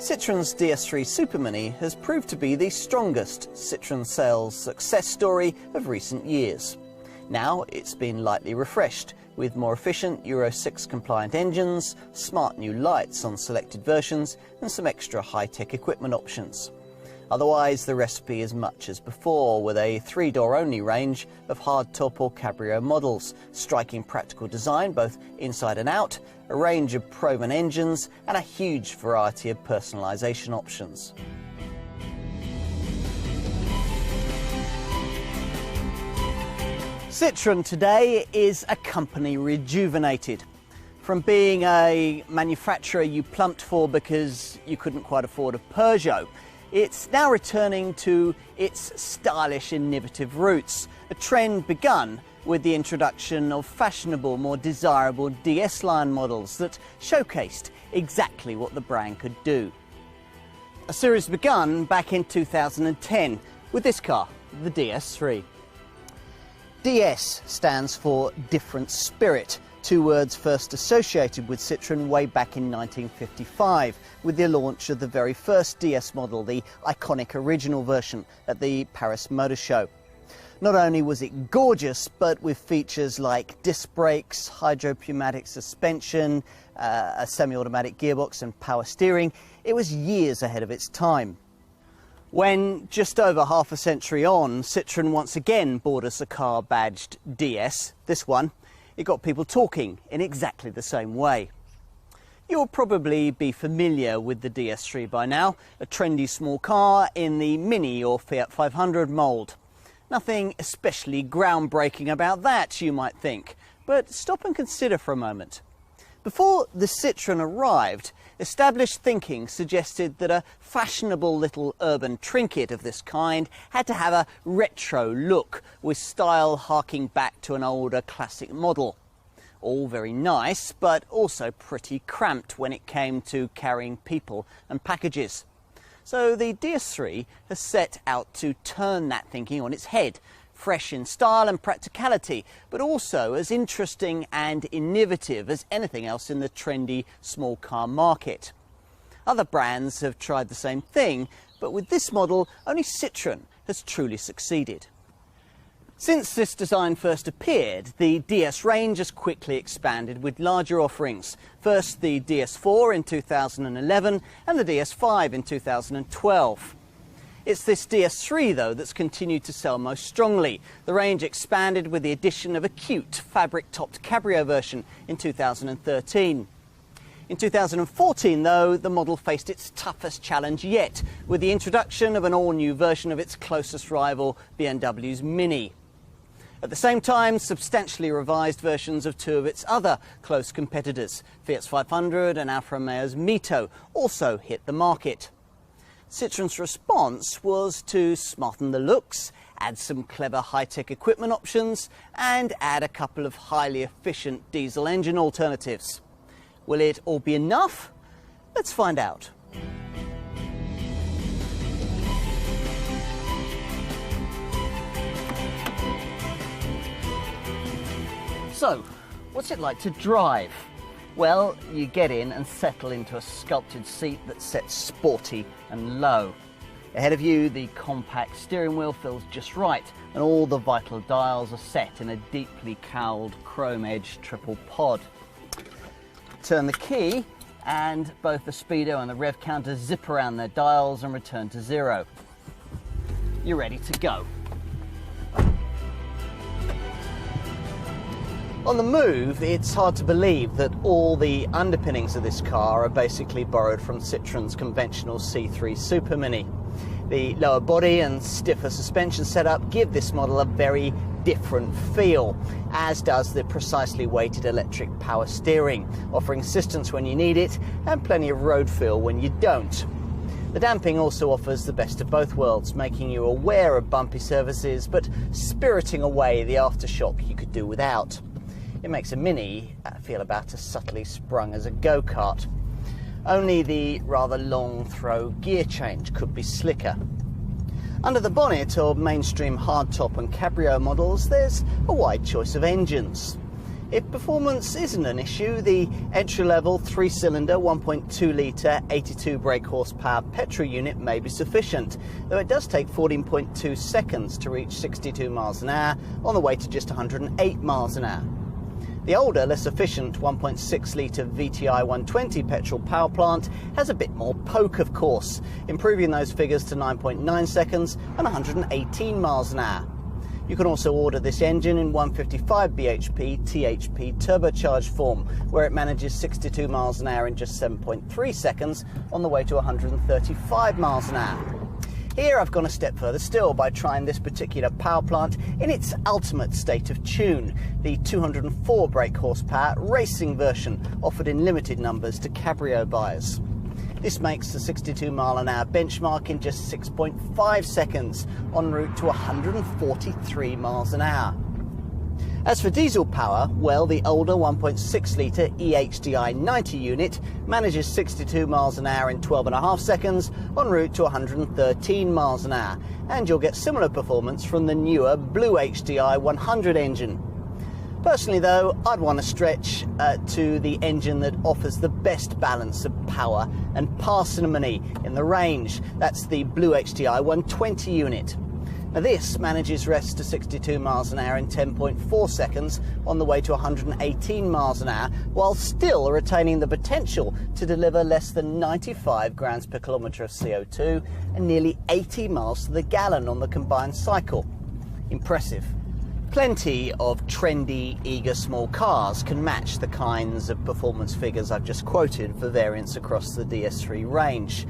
Citroen's DS3 Supermini has proved to be the strongest Citroen sales success story of recent years. Now it's been lightly refreshed with more efficient Euro 6 compliant engines, smart new lights on selected versions and some extra high-tech equipment options. Otherwise the recipe is much as before, with a three-door only range of hardtop or cabrio models, striking practical design both inside and out, a range of proven engines and a huge variety of personalisation options. Citroen today is a company rejuvenated. From being a manufacturer you plumped for because you couldn't quite afford a Peugeot, it's now returning to its stylish, innovative roots, a trend begun with the introduction of fashionable, more desirable DS line models that showcased exactly what the brand could do. A series begun back in 2010 with this car, the DS3. DS stands for different spirit, two words first associated with Citroen way back in 1955 with the launch of the very first DS model, the iconic original version, at the Paris Motor Show. Not only was it gorgeous, but with features like disc brakes, hydropneumatic suspension, a semi-automatic gearbox and power steering, it was years ahead of its time. When, just over half a century on, Citroen once again bought us a car badged DS, this one, it got people talking in exactly the same way. You'll probably be familiar with the DS3 by now, a trendy small car in the Mini or Fiat 500 mould. Nothing especially groundbreaking about that, you might think, but stop and consider for a moment. Before the Citroen arrived, established thinking suggested that a fashionable little urban trinket of this kind had to have a retro look, with style harking back to an older classic model. All very nice, but also pretty cramped when it came to carrying people and packages. So the DS3 has set out to turn that thinking on its head, fresh in style and practicality, but also as interesting and innovative as anything else in the trendy small car market. Other brands have tried the same thing, but with this model, only Citroen has truly succeeded. Since this design first appeared, the DS range has quickly expanded with larger offerings. First the DS4 in 2011 and the DS5 in 2012. It's this DS3 though that's continued to sell most strongly. The range expanded with the addition of a cute fabric-topped cabrio version in 2013. In 2014 though, the model faced its toughest challenge yet, with the introduction of an all-new version of its closest rival, BMW's Mini. At the same time, substantially revised versions of two of its other close competitors, Fiat's 500 and Alfa Romeo's Mito, also hit the market. Citroen's response was to smarten the looks, add some clever high-tech equipment options, and add a couple of highly efficient diesel engine alternatives. Will it all be enough? Let's find out. So, what's it like to drive? Well, you get in and settle into a sculpted seat that's set sporty and low. Ahead of you, the compact steering wheel feels just right, and all the vital dials are set in a deeply cowled chrome-edged triple pod. Turn the key, and both the speedo and the rev counter zip around their dials and return to zero. You're ready to go. On the move, it's hard to believe that all the underpinnings of this car are basically borrowed from Citroen's conventional C3 Supermini. The lower body and stiffer suspension setup give this model a very different feel, as does the precisely weighted electric power steering, offering assistance when you need it and plenty of road feel when you don't. The damping also offers the best of both worlds, making you aware of bumpy surfaces but spiriting away the aftershock you could do without. It makes a Mini feel about as subtly sprung as a go-kart. Only the rather long throw gear change could be slicker. Under the bonnet of mainstream hardtop and cabrio models, there's a wide choice of engines. If performance isn't an issue, the entry-level 3-cylinder 1.2 litre 82 brake horsepower petrol unit may be sufficient, though it does take 14.2 seconds to reach 62 miles an hour on the way to just 108 miles an hour. The older, less efficient 1.6 litre VTI 120 petrol power plant has a bit more poke, of course, improving those figures to 9.9 seconds and 118 miles an hour. You can also order this engine in 155 bhp THP turbocharged form, where it manages 62 miles an hour in just 7.3 seconds on the way to 135 miles an hour. Here I've gone a step further still by trying this particular power plant in its ultimate state of tune, the 204 brake horsepower racing version offered in limited numbers to cabrio buyers. This makes the 62 mile an hour benchmark in just 6.5 seconds en route to 143 miles an hour. As for diesel power, well, the older 1.6 litre EHDI 90 unit manages 62 miles an hour in 12.5 seconds en route to 113 miles an hour, and you'll get similar performance from the newer Blue HDI 100 engine. Personally though, I'd want to stretch to the engine that offers the best balance of power and parsimony in the range. That's the Blue HDI 120 unit. Now this manages rest to 62 miles an hour in 10.4 seconds on the way to 118 miles an hour, while still retaining the potential to deliver less than 95 grams per kilometre of CO2 and nearly 80 miles to the gallon on the combined cycle. Impressive. Plenty of trendy, eager small cars can match the kinds of performance figures I've just quoted for variants across the DS3 range.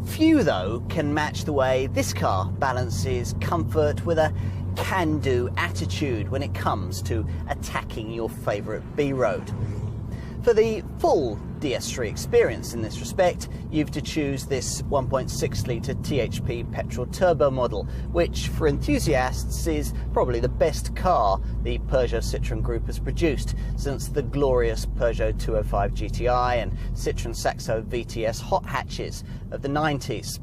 Few, though, can match the way this car balances comfort with a can-do attitude when it comes to attacking your favourite B-road. For the full DS3 experience in this respect, you've to choose this 1.6 litre THP petrol turbo model, which for enthusiasts is probably the best car the Peugeot Citroen Group has produced since the glorious Peugeot 205 GTI and Citroen Saxo VTS hot hatches of the 90s.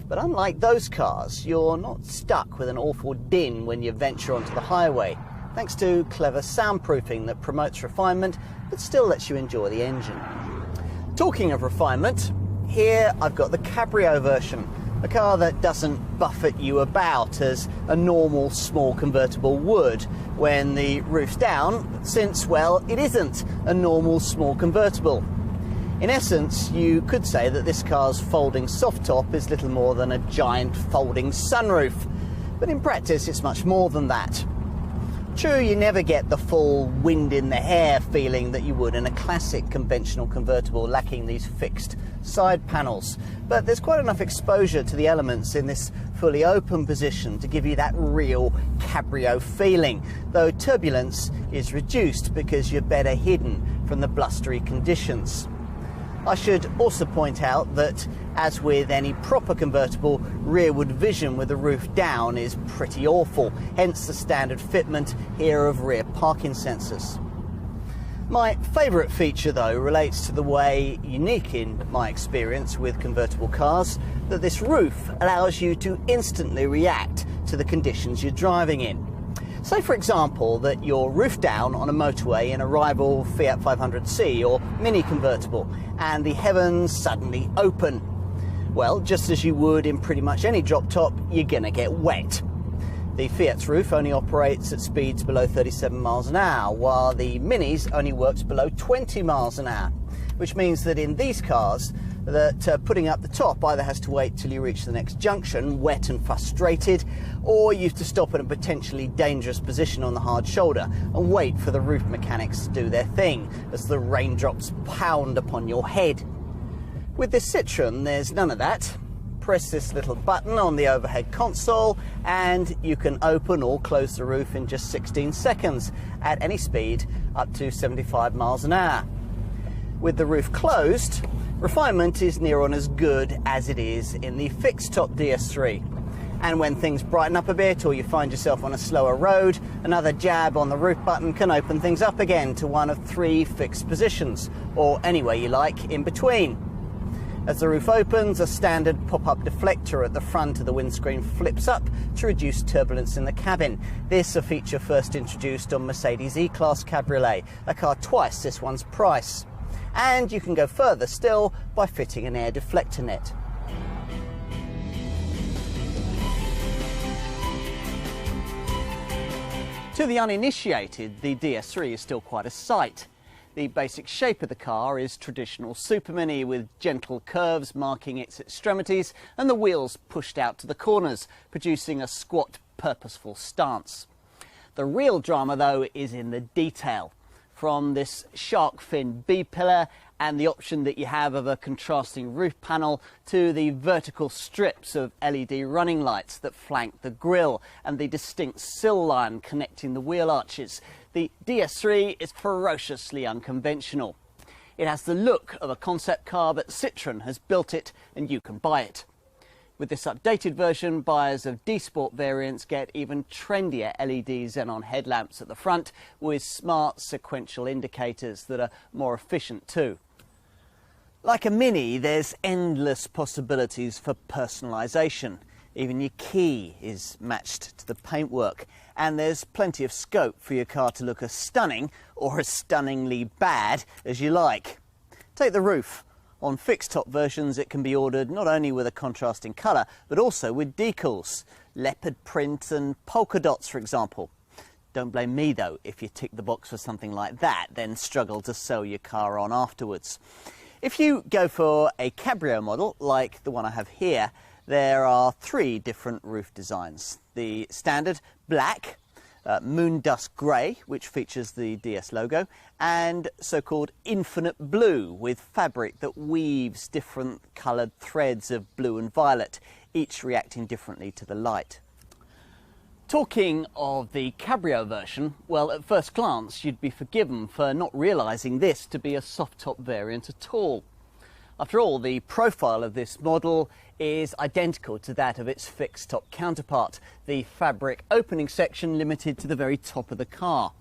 But unlike those cars, you're not stuck with an awful din when you venture onto the highway, thanks to clever soundproofing that promotes refinement but still lets you enjoy the engine. Talking of refinement, here I've got the cabrio version, a car that doesn't buffet you about as a normal small convertible would when the roof's down, since, well, it isn't a normal small convertible. In essence, you could say that this car's folding soft top is little more than a giant folding sunroof, but in practice it's much more than that. True, you never get the full wind in the hair feeling that you would in a classic conventional convertible lacking these fixed side panels, but there's quite enough exposure to the elements in this fully open position to give you that real cabrio feeling, though turbulence is reduced because you're better hidden from the blustery conditions. I should also point out that, as with any proper convertible, rearward vision with the roof down is pretty awful, hence the standard fitment here of rear parking sensors. My favourite feature though relates to the way, unique in my experience with convertible cars, that this roof allows you to instantly react to the conditions you're driving in. Say for example that you're roof down on a motorway in a rival Fiat 500c or mini convertible and the heavens suddenly open. Well, just as you would in pretty much any drop top, you're gonna get wet. The Fiat's roof only operates at speeds below 37 miles an hour, while the Mini's only works below 20 miles an hour, which means that in these cars, that putting up the top either has to wait till you reach the next junction, wet and frustrated, or you have to stop in a potentially dangerous position on the hard shoulder and wait for the roof mechanics to do their thing as the raindrops pound upon your head. With this Citroen, there's none of that. Press this little button on the overhead console and you can open or close the roof in just 16 seconds at any speed up to 75 miles an hour. With the roof closed, refinement is near on as good as it is in the fixed top DS3. And when things brighten up a bit or you find yourself on a slower road, another jab on the roof button can open things up again to one of 3 fixed positions, or any way you like in between. As the roof opens, a standard pop-up deflector at the front of the windscreen flips up to reduce turbulence in the cabin. This a feature first introduced on Mercedes E-Class Cabriolet, a car twice this one's price. And you can go further still by fitting an air deflector net. To the uninitiated, the DS3 is still quite a sight. The basic shape of the car is traditional supermini with gentle curves marking its extremities and the wheels pushed out to the corners, producing a squat, purposeful stance. The real drama, though, is in the detail. From this shark fin B-pillar and the option that you have of a contrasting roof panel to the vertical strips of LED running lights that flank the grille and the distinct sill line connecting the wheel arches, the DS3 is ferociously unconventional. It has the look of a concept car, but Citroen has built it and you can buy it. With this updated version, buyers of D-Sport variants get even trendier LED xenon headlamps at the front with smart sequential indicators that are more efficient too. Like a Mini, there's endless possibilities for personalisation. Even your key is matched to the paintwork, and there's plenty of scope for your car to look as stunning or as stunningly bad as you like. Take the roof. On fixed top versions it can be ordered not only with a contrasting colour but also with decals, leopard print and polka dots for example. Don't blame me though if you tick the box for something like that, then struggle to sell your car on afterwards. If you go for a cabrio model like the one I have here, there are three different roof designs. The standard black, moon dust grey, which features the DS logo, and so-called infinite blue with fabric that weaves different coloured threads of blue and violet, each reacting differently to the light. Talking of the cabrio version, well, at first glance you'd be forgiven for not realising this to be a soft top variant at all. After all, the profile of this model is identical to that of its fixed top counterpart, the fabric opening section limited to the very top of the car.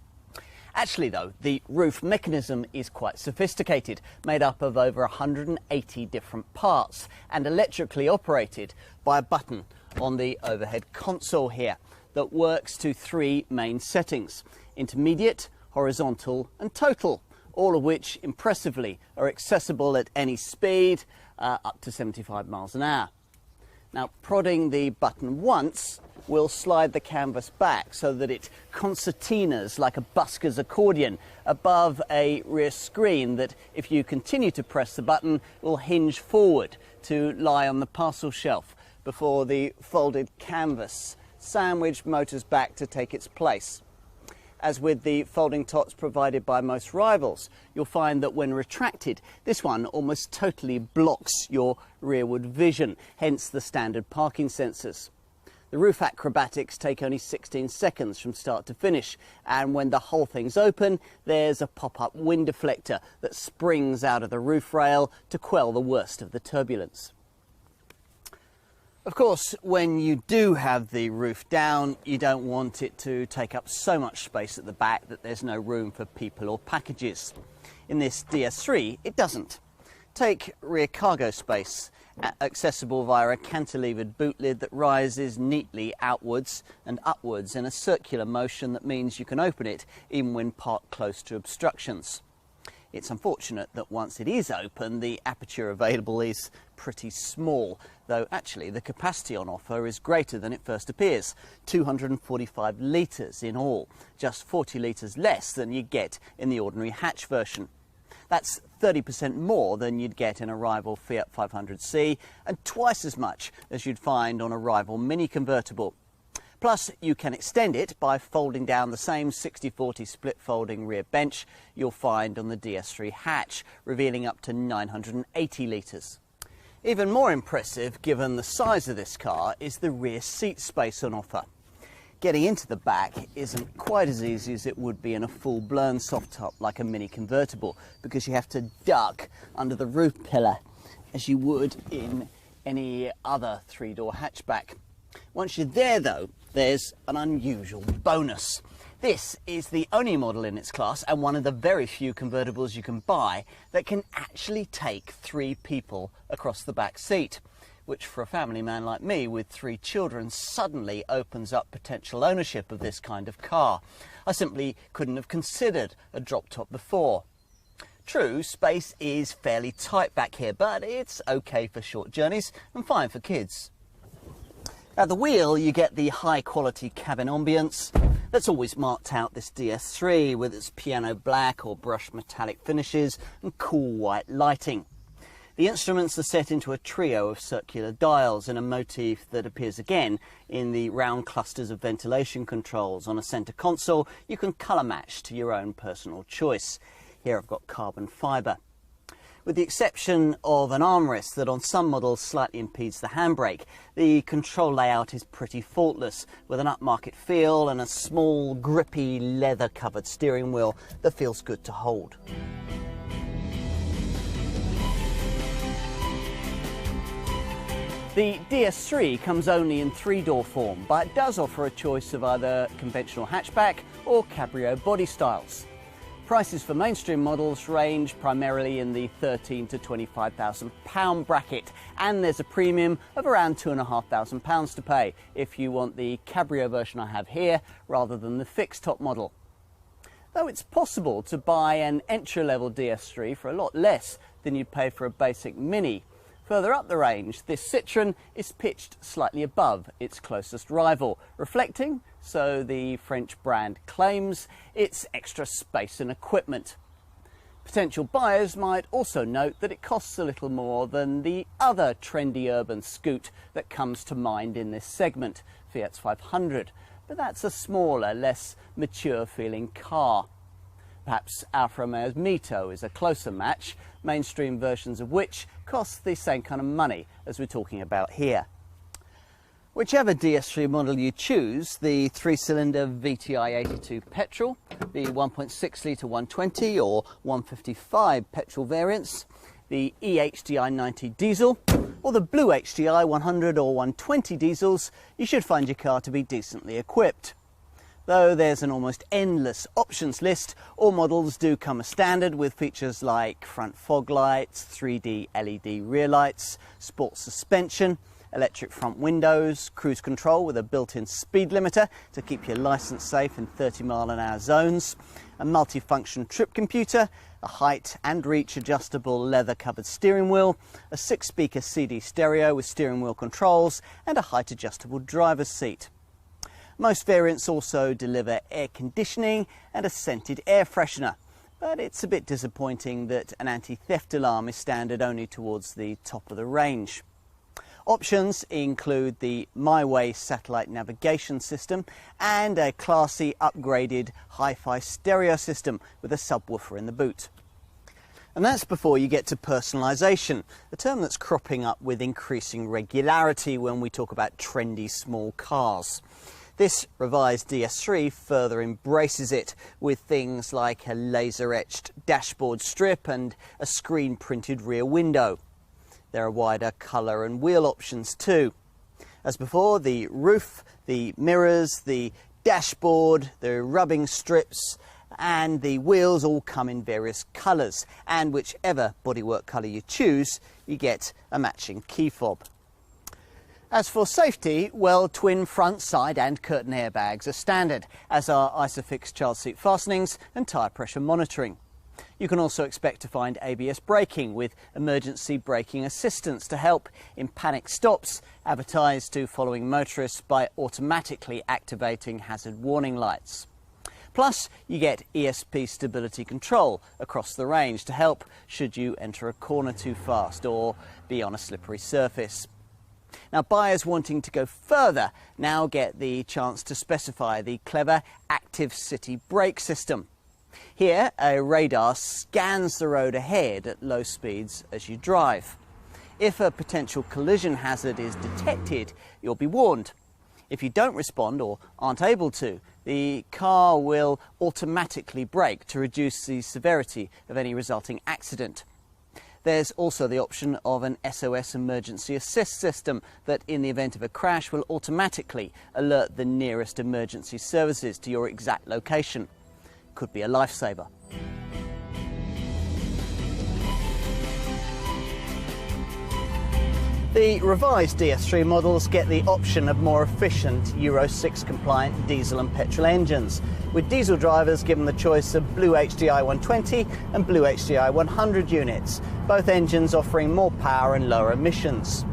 Actually though, the roof mechanism is quite sophisticated, made up of over 180 different parts and electrically operated by a button on the overhead console here that works to three main settings: intermediate, horizontal and total, all of which impressively are accessible at any speed up to 75 miles an hour. Now, prodding the button once will slide the canvas back so that it concertinas like a busker's accordion above a rear screen that, if you continue to press the button, will hinge forward to lie on the parcel shelf before the folded canvas sandwich motors back to take its place. As with the folding tops provided by most rivals, you'll find that when retracted, this one almost totally blocks your rearward vision, hence the standard parking sensors. The roof acrobatics take only 16 seconds from start to finish, and when the whole thing's open, there's a pop-up wind deflector that springs out of the roof rail to quell the worst of the turbulence. Of course, when you do have the roof down, you don't want it to take up so much space at the back that there's no room for people or packages. In this DS3, it doesn't. Take rear cargo space, accessible via a cantilevered boot lid that rises neatly outwards and upwards in a circular motion that means you can open it even when parked close to obstructions. It's unfortunate that once it is open, the aperture available is pretty small, though actually the capacity on offer is greater than it first appears, 245 litres in all, just 40 litres less than you get in the ordinary hatch version. That's 30% more than you'd get in a rival Fiat 500c and twice as much as you'd find on a rival mini convertible. Plus, you can extend it by folding down the same 60/40 split folding rear bench you'll find on the DS3 hatch, revealing up to 980 litres. Even more impressive, given the size of this car, is the rear seat space on offer. Getting into the back isn't quite as easy as it would be in a full-blown soft top like a mini convertible, because you have to duck under the roof pillar as you would in any other three-door hatchback. Once you're there though, there's an unusual bonus. This is the only model in its class and one of the very few convertibles you can buy that can actually take 3 people across the back seat, which for a family man like me with 3 children suddenly opens up potential ownership of this kind of car. I simply couldn't have considered a drop top before. True, space is fairly tight back here, but it's okay for short journeys and fine for kids. At the wheel you get the high quality cabin ambience that's always marked out this DS3 with its piano black or brushed metallic finishes and cool white lighting. The instruments are set into a trio of circular dials in a motif that appears again in the round clusters of ventilation controls on a centre console you can colour match to your own personal choice. Here I've got carbon fibre. With the exception of an armrest that on some models slightly impedes the handbrake, the control layout is pretty faultless, with an upmarket feel and a small, grippy, leather-covered steering wheel that feels good to hold. The DS3 comes only in 3-door form, but does offer a choice of either conventional hatchback or cabrio body styles. Prices for mainstream models range primarily in the £13,000 to £25,000 bracket, and there's a premium of around £2,500 to pay if you want the cabrio version I have here rather than the fixed top model. Though it's possible to buy an entry-level DS3 for a lot less than you'd pay for a basic Mini. Further up the range, this Citroen is pitched slightly above its closest rival, reflecting, so the French brand claims, its extra space and equipment. Potential buyers might also note that it costs a little more than the other trendy urban scoot that comes to mind in this segment, Fiat's 500, but that's a smaller, less mature feeling car. Perhaps Alfa Romeo's Mito is a closer match, mainstream versions of which cost the same kind of money as we're talking about here. Whichever DS3 model you choose, the 3-cylinder VTI 82 petrol, the 1.6 litre 120 or 155 petrol variants, the eHDI 90 diesel, or the blue HDI 100 or 120 diesels, you should find your car to be decently equipped. Though there's an almost endless options list, all models do come as standard with features like front fog lights, 3D LED rear lights, sport suspension, electric front windows, cruise control with a built-in speed limiter to keep your licence safe in 30-mile-an-hour zones, a multifunction trip computer, a height and reach adjustable leather-covered steering wheel, a 6-speaker CD stereo with steering wheel controls, and a height adjustable driver's seat. Most variants also deliver air conditioning and a scented air freshener, but it's a bit disappointing that an anti-theft alarm is standard only towards the top of the range. Options include the MyWay satellite navigation system and a classy upgraded hi-fi stereo system with a subwoofer in the boot. And that's before you get to personalisation, a term that's cropping up with increasing regularity when we talk about trendy small cars. This revised DS3 further embraces it with things like a laser-etched dashboard strip and a screen-printed rear window. There are wider colour and wheel options too. As before, the roof, the mirrors, the dashboard, the rubbing strips and the wheels all come in various colours, and whichever bodywork colour you choose, you get a matching key fob. As for safety, well, twin front, side and curtain airbags are standard, as are ISOFIX child seat fastenings and tyre pressure monitoring. You can also expect to find ABS braking with emergency braking assistance to help in panic stops, advertised to following motorists by automatically activating hazard warning lights. Plus, you get ESP stability control across the range to help should you enter a corner too fast or be on a slippery surface. Now, buyers wanting to go further now get the chance to specify the clever active city brake system. Here, a radar scans the road ahead at low speeds as you drive. If a potential collision hazard is detected, you'll be warned. If you don't respond or aren't able to, the car will automatically brake to reduce the severity of any resulting accident. There's also the option of an SOS emergency assist system that, in the event of a crash, will automatically alert the nearest emergency services to your exact location. Could be a lifesaver. The revised DS3 models get the option of more efficient Euro 6 compliant diesel and petrol engines, with diesel drivers given the choice of Blue HDI 120 and Blue HDI 100 units, both engines offering more power and lower emissions.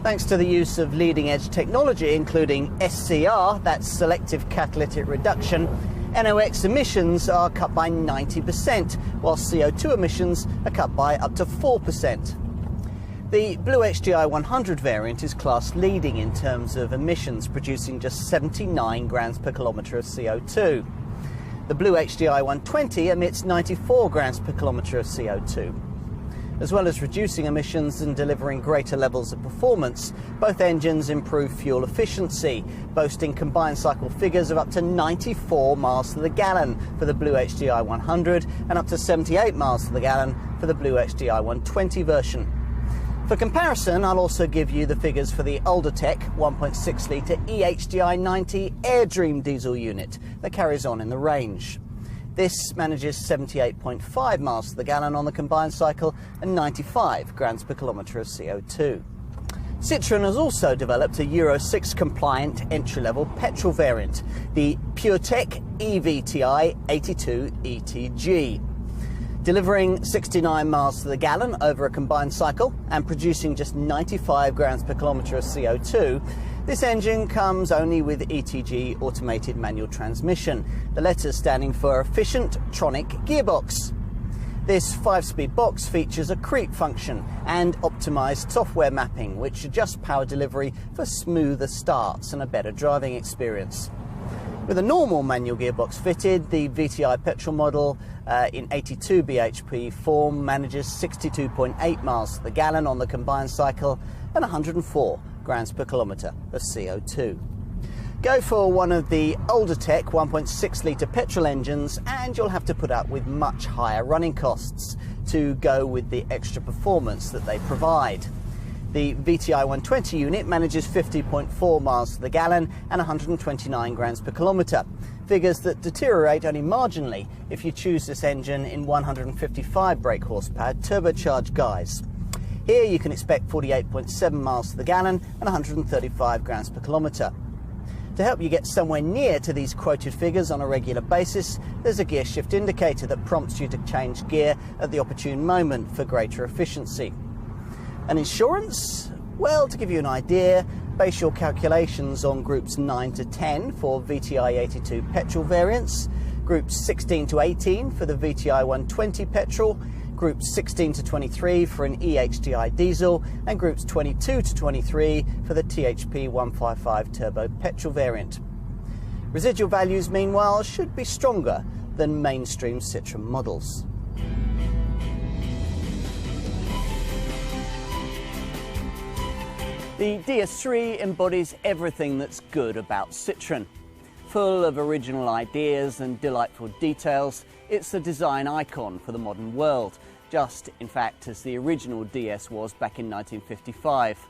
Thanks to the use of leading-edge technology including SCR, that's selective catalytic reduction, NOx emissions are cut by 90%, while CO2 emissions are cut by up to 4%. The Blue HDI 100 variant is class leading in terms of emissions, producing just 79 grams per kilometre of CO2. The Blue HDI 120 emits 94 grams per kilometre of CO2. As well as reducing emissions and delivering greater levels of performance, both engines improve fuel efficiency, boasting combined cycle figures of up to 94 miles to the gallon for the Blue HDI 100 and up to 78 miles to the gallon for the Blue HDI 120 version. For comparison, I'll also give you the figures for the older tech 1.6 litre eHDI 90 AirDream diesel unit that carries on in the range. This manages 78.5 miles to the gallon on the combined cycle and 95 grams per kilometre of CO2. Citroen has also developed a Euro 6 compliant entry-level petrol variant, the PureTech EVTI 82 ETG. Delivering 69 miles to the gallon over a combined cycle and producing just 95 grams per kilometre of CO2, this engine comes only with ETG automated manual transmission, the letters standing for Efficient Tronic Gearbox. This 5-speed box features a creep function and optimised software mapping, which adjusts power delivery for smoother starts and a better driving experience. With a normal manual gearbox fitted, the VTI petrol model in 82 bhp form manages 62.8 miles to the gallon on the combined cycle and 104 grams per kilometre of CO2. Go for one of the older tech 1.6 litre petrol engines and you'll have to put up with much higher running costs to go with the extra performance that they provide. The VTI 120 unit manages 50.4 miles to the gallon and 129 grams per kilometre, figures that deteriorate only marginally if you choose this engine in 155 brake horsepower turbocharged guise. Here you can expect 48.7 miles to the gallon and 135 grams per kilometre. To help you get somewhere near to these quoted figures on a regular basis, there's a gear shift indicator that prompts you to change gear at the opportune moment for greater efficiency. And insurance? Well, to give you an idea, base your calculations on groups 9 to 10 for VTI 82 petrol variants, groups 16 to 18 for the VTI 120 petrol, groups 16 to 23 for an eHDI diesel, and groups 22 to 23 for the THP 155 turbo petrol variant. Residual values, meanwhile, should be stronger than mainstream Citroen models. The DS3 embodies everything that's good about Citroen. Full of original ideas and delightful details, it's a design icon for the modern world, just, in fact, as the original DS was back in 1955.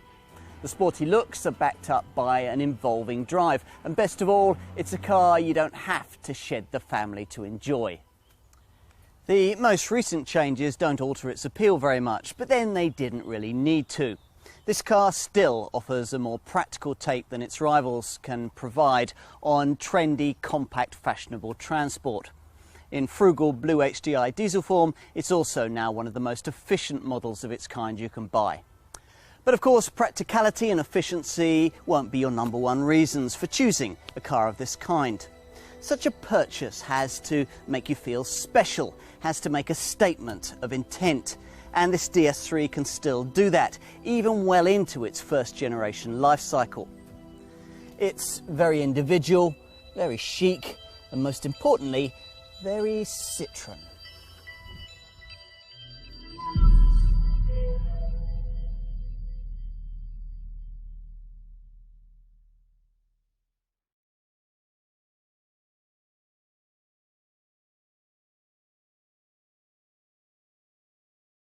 The sporty looks are backed up by an involving drive, and best of all, it's a car you don't have to shed the family to enjoy. The most recent changes don't alter its appeal very much, but then they didn't really need to. This car still offers a more practical take than its rivals can provide on trendy, compact, fashionable transport. In frugal Blue HDI diesel form, it's also now one of the most efficient models of its kind you can buy. But of course, practicality and efficiency won't be your number one reasons for choosing a car of this kind. Such a purchase has to make you feel special, has to make a statement of intent. And this DS3 can still do that, even well into its first generation life cycle. It's very individual, very chic, and most importantly, very Citroen.